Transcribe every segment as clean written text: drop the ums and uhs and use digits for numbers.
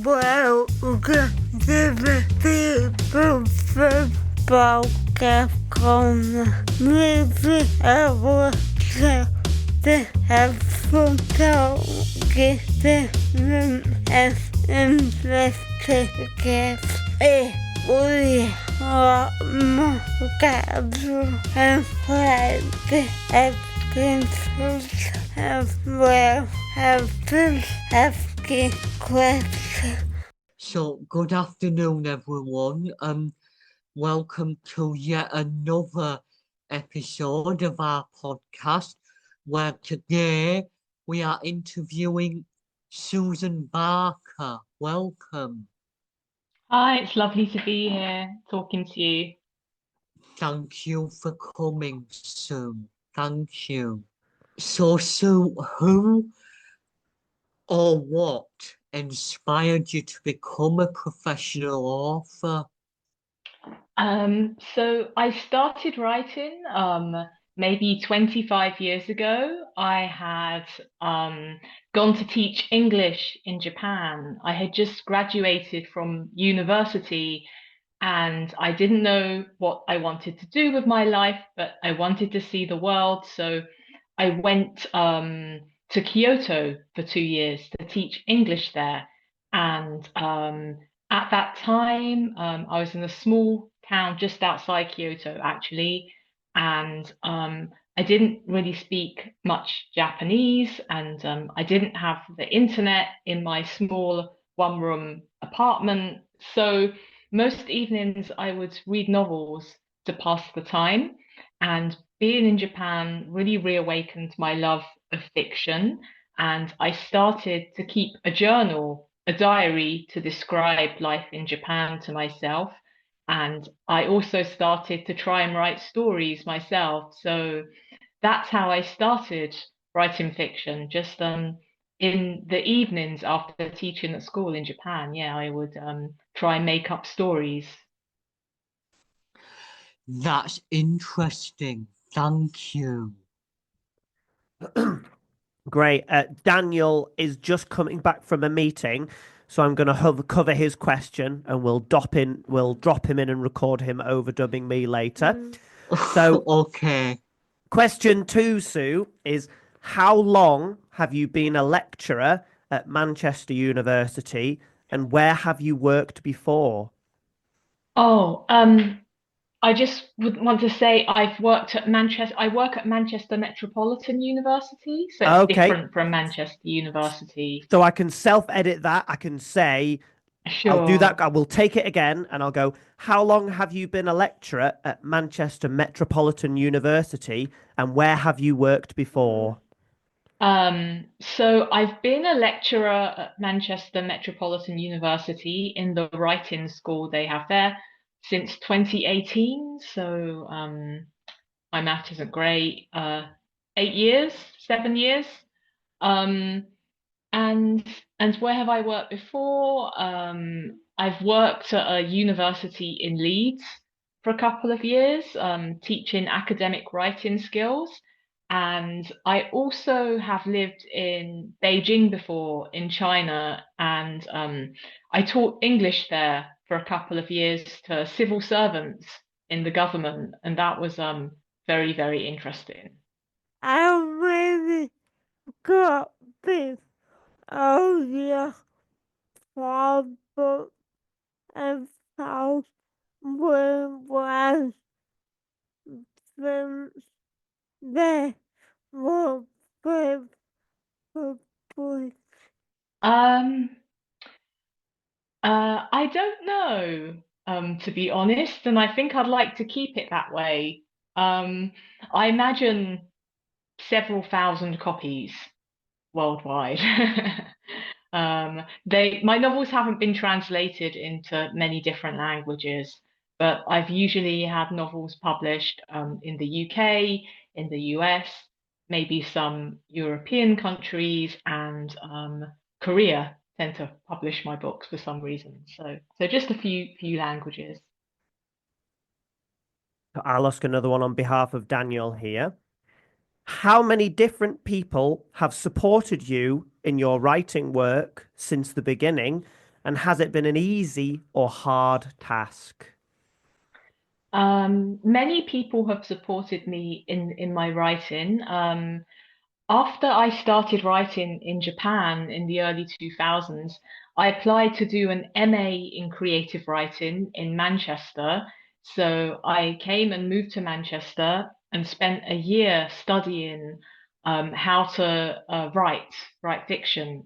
welcome to the Podcast Corner. Maybe I will to have fun talking to them and investigate it. We are more casual and practice evidence as well as asking questions. So, good afternoon, everyone. Welcome to yet another episode of our podcast, where today we are interviewing Susan Barker. Welcome. Hi, it's lovely to be here talking to you. Thank you for coming, Sue. Thank you. So, Sue, who or what inspired you to become a professional author? So I started writing maybe 25 years ago. I had gone to teach English in Japan. I had just graduated from university and I didn't know what I wanted to do with my life, but I wanted to see the world. So I went to Kyoto for 2 years to teach English there. And at that time, I was in a small town just outside Kyoto, actually, and I didn't really speak much Japanese, and I didn't have the internet in my small one-room apartment. So most evenings I would read novels to pass the time, and being in Japan really reawakened my love of fiction, and I started to keep a journal, a diary to describe life in Japan to myself. And I also started to try and write stories myself. So that's how I started writing fiction, just in the evenings after teaching at school in Japan. Yeah, I would try and make up stories. That's interesting. Thank you. Great. Daniel is just coming back from a meeting, so I'm going to cover his question, and we'll drop him in and record him overdubbing me later. So, okay. Question 2, Sue, is how long have you been a lecturer at Manchester University, and where have you worked before? Oh, I just would want to say I've worked at Manchester. I work at Manchester Metropolitan University, so it's Okay. different from Manchester University. So I can self-edit that. I can say, I'll do that. I will take it again and I'll go, how long have you been a lecturer at Manchester Metropolitan University, and where have you worked before? So I've been a lecturer at Manchester Metropolitan University in the writing school they have there since 2018. So my math isn't great. 8 years, 7 years. Um, and where have I worked before? I've worked at a university in Leeds for a couple of years, teaching academic writing skills. And I also have lived in Beijing before, in China, and I taught English there for a couple of years to civil servants in the government, and that was very, very interesting. I really got this audio problem and found where was from the were public. I don't know, to be honest, and I think I'd like to keep it that way. I imagine several thousand copies worldwide. My novels haven't been translated into many different languages, but I've usually had novels published in the UK, in the US, maybe some European countries, and Korea tend to publish my books for some reason. So just a few languages. I'll ask another one on behalf of Daniel here. How many different people have supported you in your writing work since the beginning, And has it been an easy or hard task? Many people have supported me in my writing. After I started writing in Japan in the early 2000s, I applied to do an MA in creative writing in Manchester. So I came and moved to Manchester and spent a year studying how to write fiction.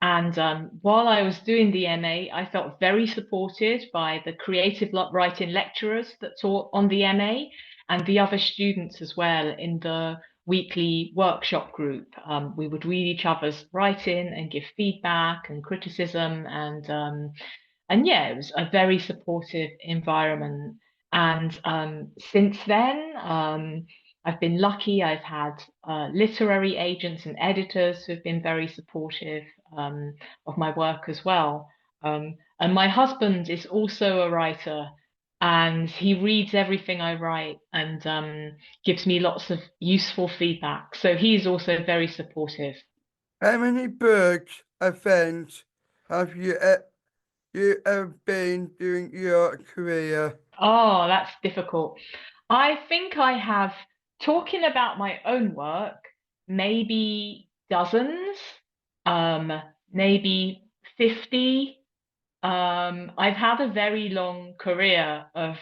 And while I was doing the MA, I felt very supported by the creative writing lecturers that taught on the MA and the other students as well in the weekly workshop group. We would read each other's writing and give feedback and criticism, and yeah, it was a very supportive environment. And since then, I've been lucky. I've had literary agents and editors who've been very supportive of my work as well. And my husband is also a writer, and he reads everything I write and gives me lots of useful feedback. So he's also very supportive. How many books, events have you have been during your career? Oh, that's difficult. I think I have, talking about my own work, maybe dozens, um, maybe 50. I've had a very long career of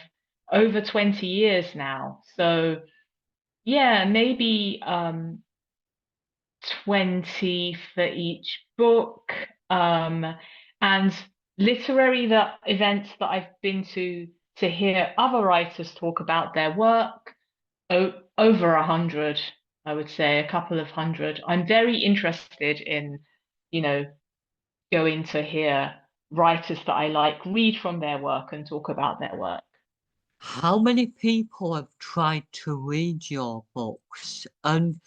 over 20 years now. So yeah, maybe 20 for each book. And literary events that I've been to hear other writers talk about their work, over 100, I would say, a couple of hundred. I'm very interested in, you know, going to hear writers that I like read from their work and talk about their work. How many people have tried to read your books, and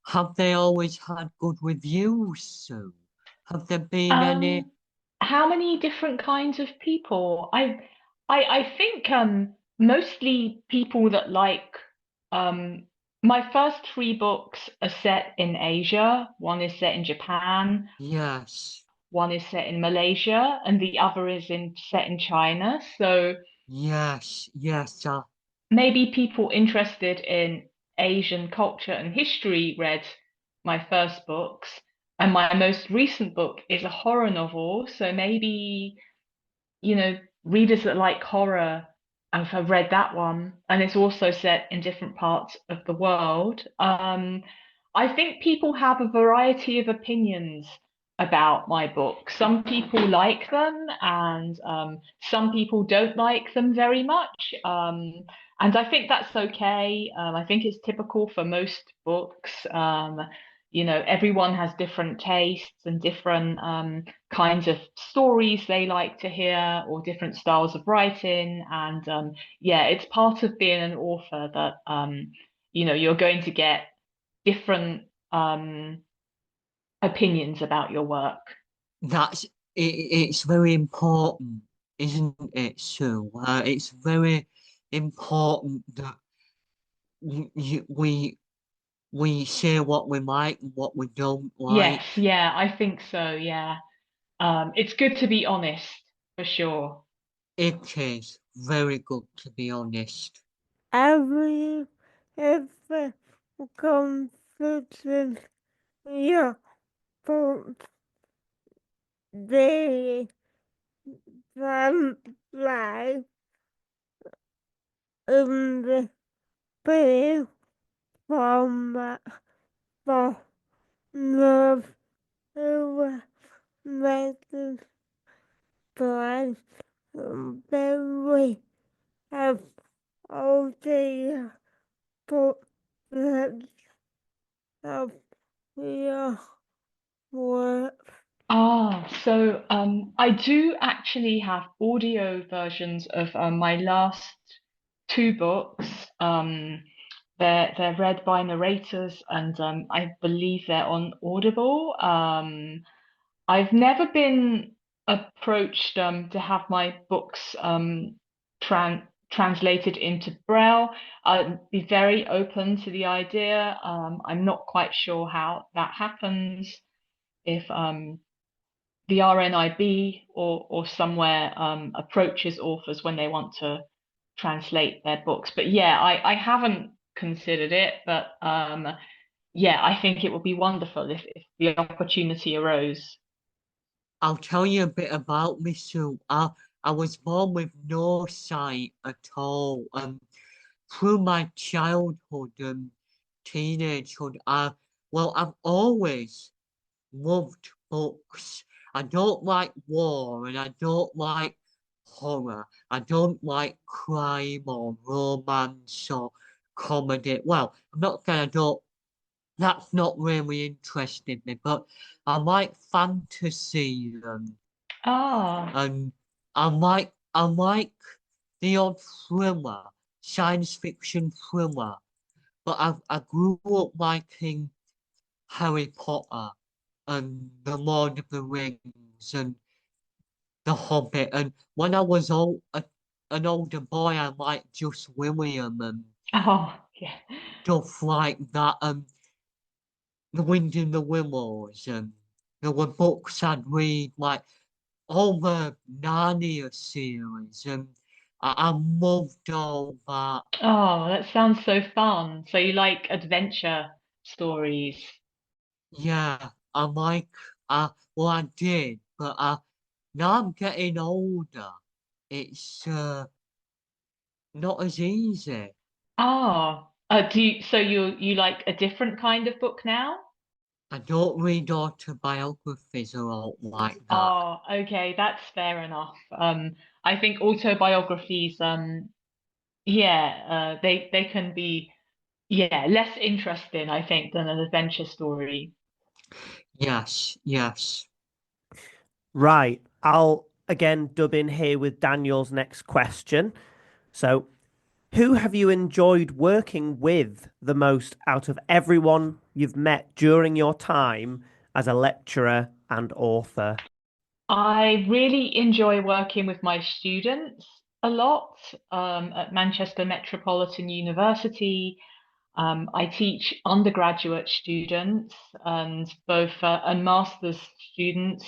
have they always had good reviews, Sue? Have there been any? How many different kinds of people? I think mostly people that like my first three books are set in Asia. One is set in Japan, Yes, one is set in Malaysia, and the other is set in China. So yes, maybe people interested in Asian culture and history read my first books. And my most recent book is a horror novel. So maybe, readers that like horror have read that one. And it's also set in different parts of the world. I think people have a variety of opinions about my book. Some people like them, and some people don't like them very much. And I think that's okay. I think it's typical for most books. Everyone has different tastes and different kinds of stories they like to hear, or different styles of writing. And yeah, it's part of being an author that you're going to get different opinions about your work. that's it's very important, isn't it, Sue? It's very important that we say what we like and what we don't like. Yes, yeah, I think so. Yeah. It's good to be honest, for sure. It is very good, to be honest. Every if confident your book they from life in the big format for love method plan very have all the book of your work. So I do actually have audio versions of my last two books. They're read by narrators, and I believe they're on Audible. I've never been approached to have my books translated into Braille. I'd be very open to the idea. I'm not quite sure how that happens. If the RNIB or somewhere approaches authors when they want to translate their books. But yeah, I haven't considered it, but yeah, I think it would be wonderful if the opportunity arose. I'll tell you a bit about me, Sue. I was born with no sight at all. Through my childhood and teenagehood, I've always loved books. I don't like war and I don't like horror. I don't like crime or romance or comedy. Well, I'm not saying I don't, that's not really interested me, but I like fantasy Ah, and I like the odd thriller, science fiction thriller. But I grew up liking Harry Potter and The Lord of the Rings and The Hobbit. And when I was an older boy, I liked Just William and oh, yeah. stuff like that. And The Wind in the Willows. And there were books I'd read, like all the Narnia series. And I loved all that. Oh, that sounds so fun. So you like adventure stories? Yeah, I like, well, I did, but now I'm getting older. It's not as easy. Oh, so you like a different kind of book now? I don't read autobiographies or all like that. Oh, okay, that's fair enough. I think autobiographies, yeah, they can be, yeah, less interesting, I think, than an adventure story. Yes, yes. Right. I'll again dub in here with Daniel's next question. So, who have you enjoyed working with the most out of everyone you've met during your time as a lecturer and author? I really enjoy working with my students a lot, at Manchester Metropolitan University. I teach undergraduate students and and master's students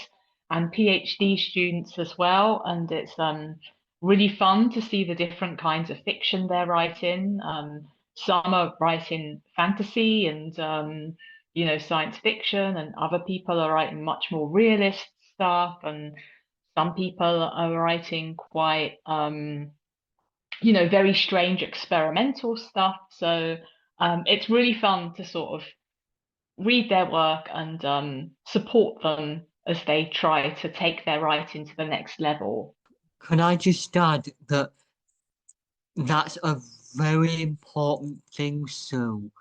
and PhD students as well. And it's really fun to see the different kinds of fiction they're writing. Some are writing fantasy and science fiction, and other people are writing much more realist stuff, and some people are writing quite very strange experimental stuff. So it's really fun to sort of read their work and support them as they try to take their writing to the next level. Can I just add that that's a very important thing, Sue.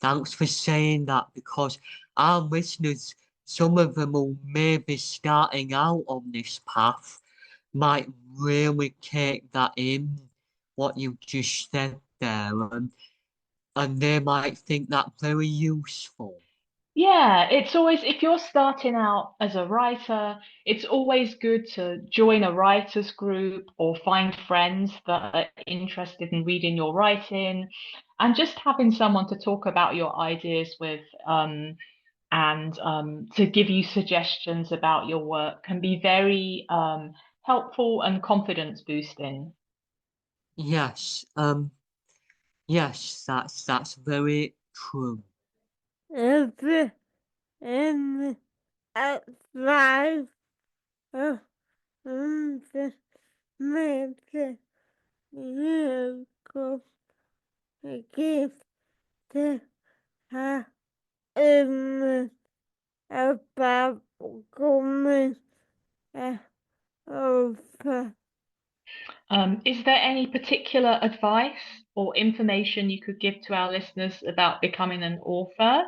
Thanks for saying that because our listeners, some of them who may be starting out on this path, might really take that in, what you just said there, and they might think that very useful. Yeah, it's always, if you're starting out as a writer, it's always good to join a writers group or find friends that are interested in reading your writing, and just having someone to talk about your ideas with, and to give you suggestions about your work can be very helpful and confidence boosting. Yes, yes, that's very true. Every and outside of the major vehicle gives the um about coming over. Is there any particular advice or information you could give to our listeners about becoming an author?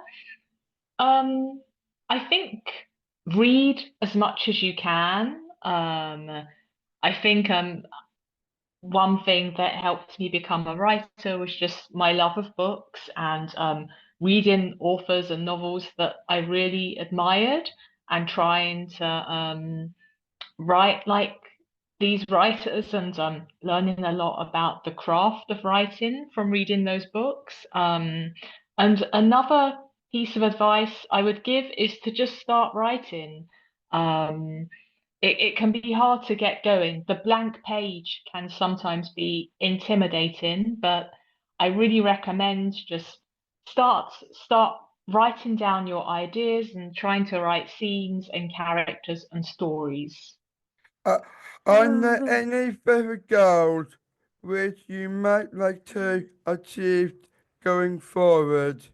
Um, I think read as much as you can. I think one thing that helped me become a writer was just my love of books and reading authors and novels that I really admired and trying to write like these writers and learning a lot about the craft of writing from reading those books. And another piece of advice I would give is to just start writing. It can be hard to get going. The blank page can sometimes be intimidating, but I really recommend just start writing down your ideas and trying to write scenes and characters and stories. Are there any further goals which you might like to achieve going forward?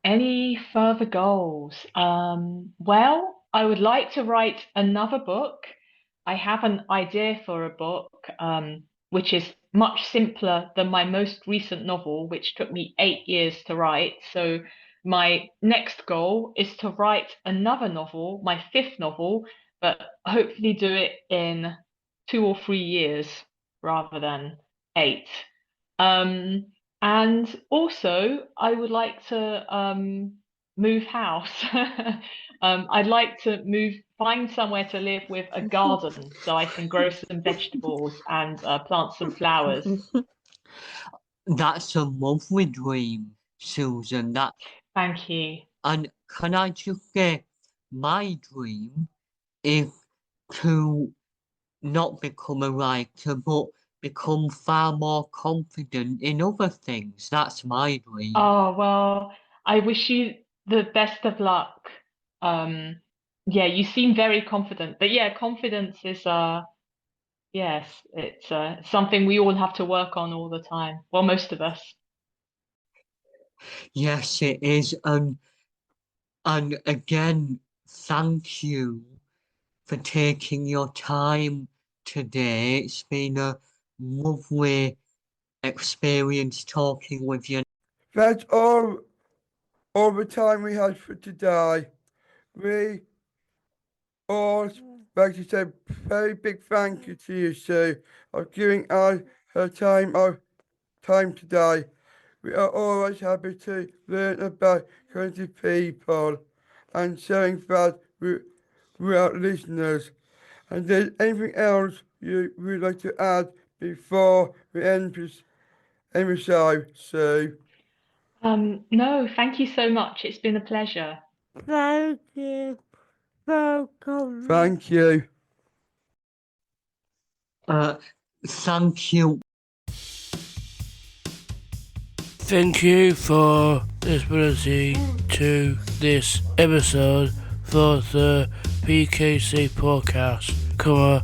Any further goals? Well, I would like to write another book. I have an idea for a book, which is much simpler than my most recent novel, which took me 8 years to write. So my next goal is to write another novel, my fifth novel, but hopefully do it in 2 or 3 years rather than 8. And also, I would like to move house. I'd like to find somewhere to live with a garden so I can grow some vegetables and plant some flowers. That's a lovely dream, Susan. Thank you. And can I just say, my dream is to not become a writer, but become far more confident in other things. That's my dream. Oh, well, I wish you the best of luck. Yeah, you seem very confident. But yeah, confidence is yes, it's something we all have to work on all the time. Well, most of us. Yes, it is. And again, thank you for taking your time today. It's been a lovely experience talking with you. That's all the time we had for today. We all like to say a very big thank you to you, Sue, for giving us her time today. We are always happy to learn about creative people and sharing that with our listeners. And there's anything else you would like to add before we end the show, Sue? No, thank you so much. It's been a pleasure. Thank you for coming. Thank you. Thank you. Thank you for listening to this episode for the PKC Podcast Corner.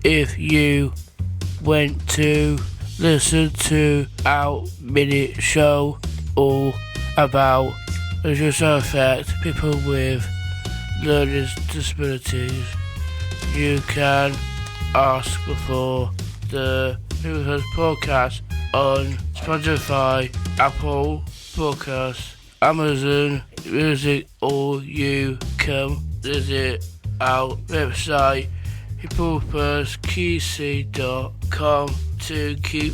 If you went to listen to our mini show all about visual effect people with learning disabilities, you can ask for the PFKC Podcast on Spotify, Apple Podcasts, Amazon Music, or you can visit our website peoplefirstpkc.com to keep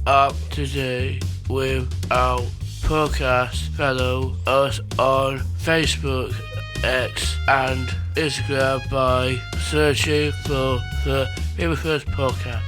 up to date with our podcast. Follow us on Facebook, X and Instagram by searching for the People First Podcast.